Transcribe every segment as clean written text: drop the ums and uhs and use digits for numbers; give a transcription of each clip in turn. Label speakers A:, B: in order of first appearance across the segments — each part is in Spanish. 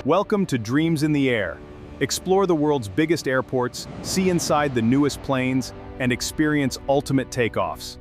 A: Welcome to Dreams in the Air. Explore the world's biggest airports, see inside the newest planes, and experience ultimate takeoffs.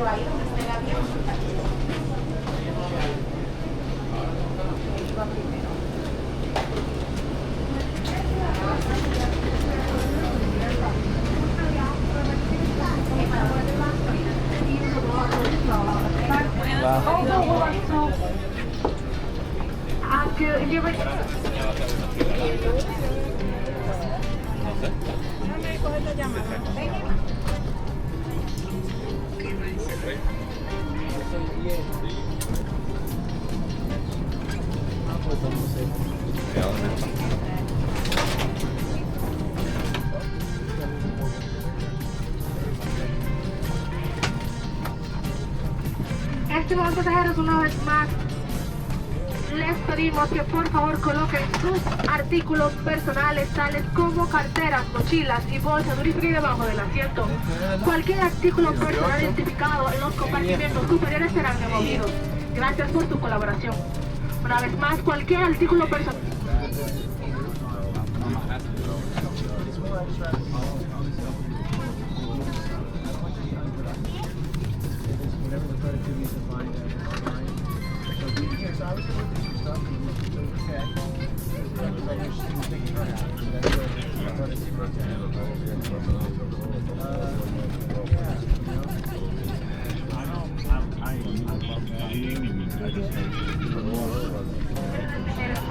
B: pero ahí donde esté el avión. Va primero.
C: Estimados pasajeros, una vez más les pedimos que por favor coloquen sus artículos personales tales como carteras, mochilas y bolsas, verifiquen debajo del asiento. Cualquier artículo personal identificado en los compartimentos superiores serán removidos. Gracias por tu colaboración. Una vez más, cualquier artículo personal.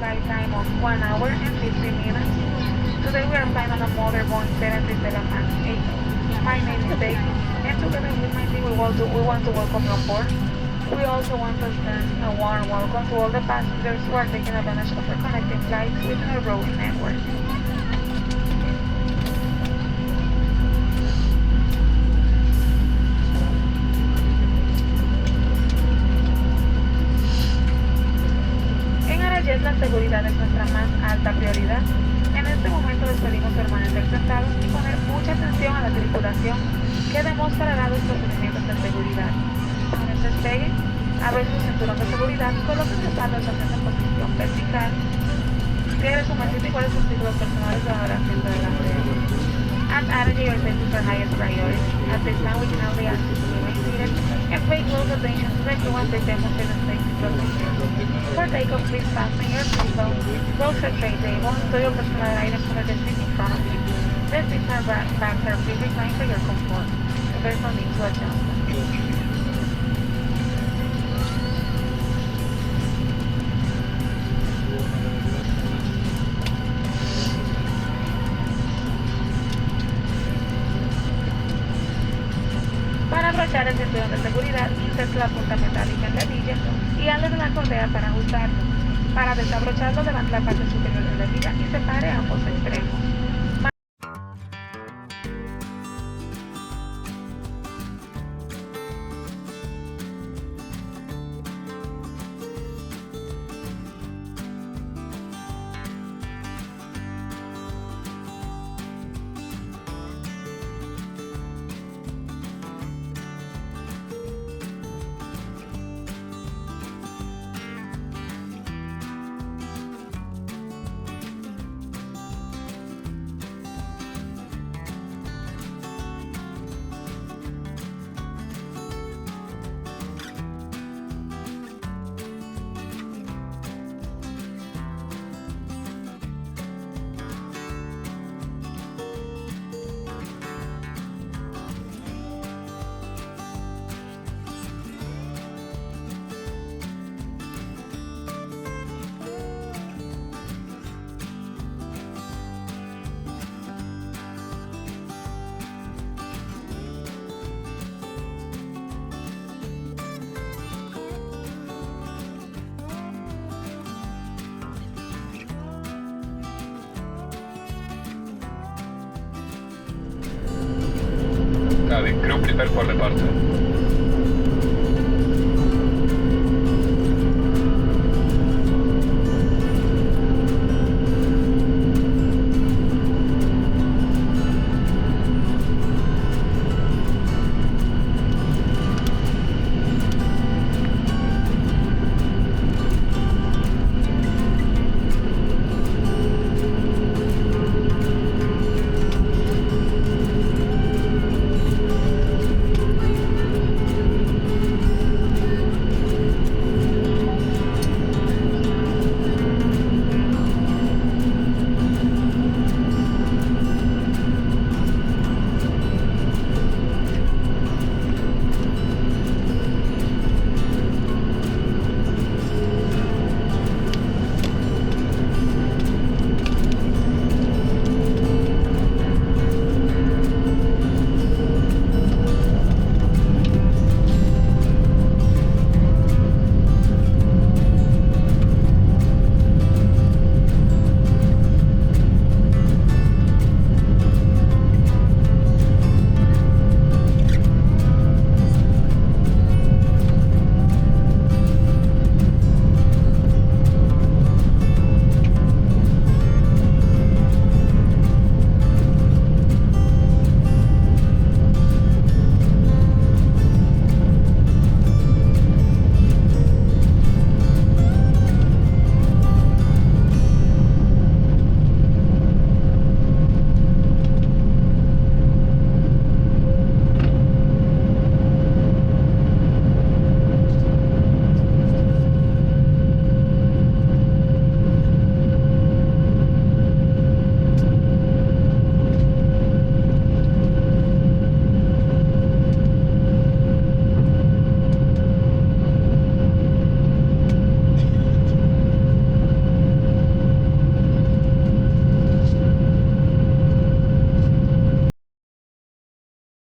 B: Flight time of 1 hour and 15 minutes. Today we are flying on a modern Boeing 737 MAX 8. My name is Dave, and together with my team we want to welcome you on board. We also want to extend a warm welcome to all the passengers who are taking advantage of our connecting flights within our growing network. En Arajet la seguridad es nuestra más alta prioridad. En este momento les pedimos permanecer sentados y poner mucha atención a la tripulación que demostrará los procedimientos de seguridad. Con el despegue, abre su cinturón de seguridad, coloque sus espaldas en posición vertical, cierre su mantita y guarde sus títulos personales bajo el asiento delante de él. At Arajet, your safety is our highest priority. At this time, we can only ask you to remain seated and pay close attention to the crew as they demonstrate the safety procedures. For takeoff, please fasten your seatbelt, close your tray table, and store your personal items under the seat in front of you. The seats are backs are pre-reclined for your comfort. There's no need to adjust them. Para abrochar el cinturón de seguridad, inserte la punta metálica en la hebilla y hale de la correa para ajustarlo. Para desabrocharlo, levante la parte superior de la hebilla y separe ambos extremos.
D: Cabin crew prepare for departure.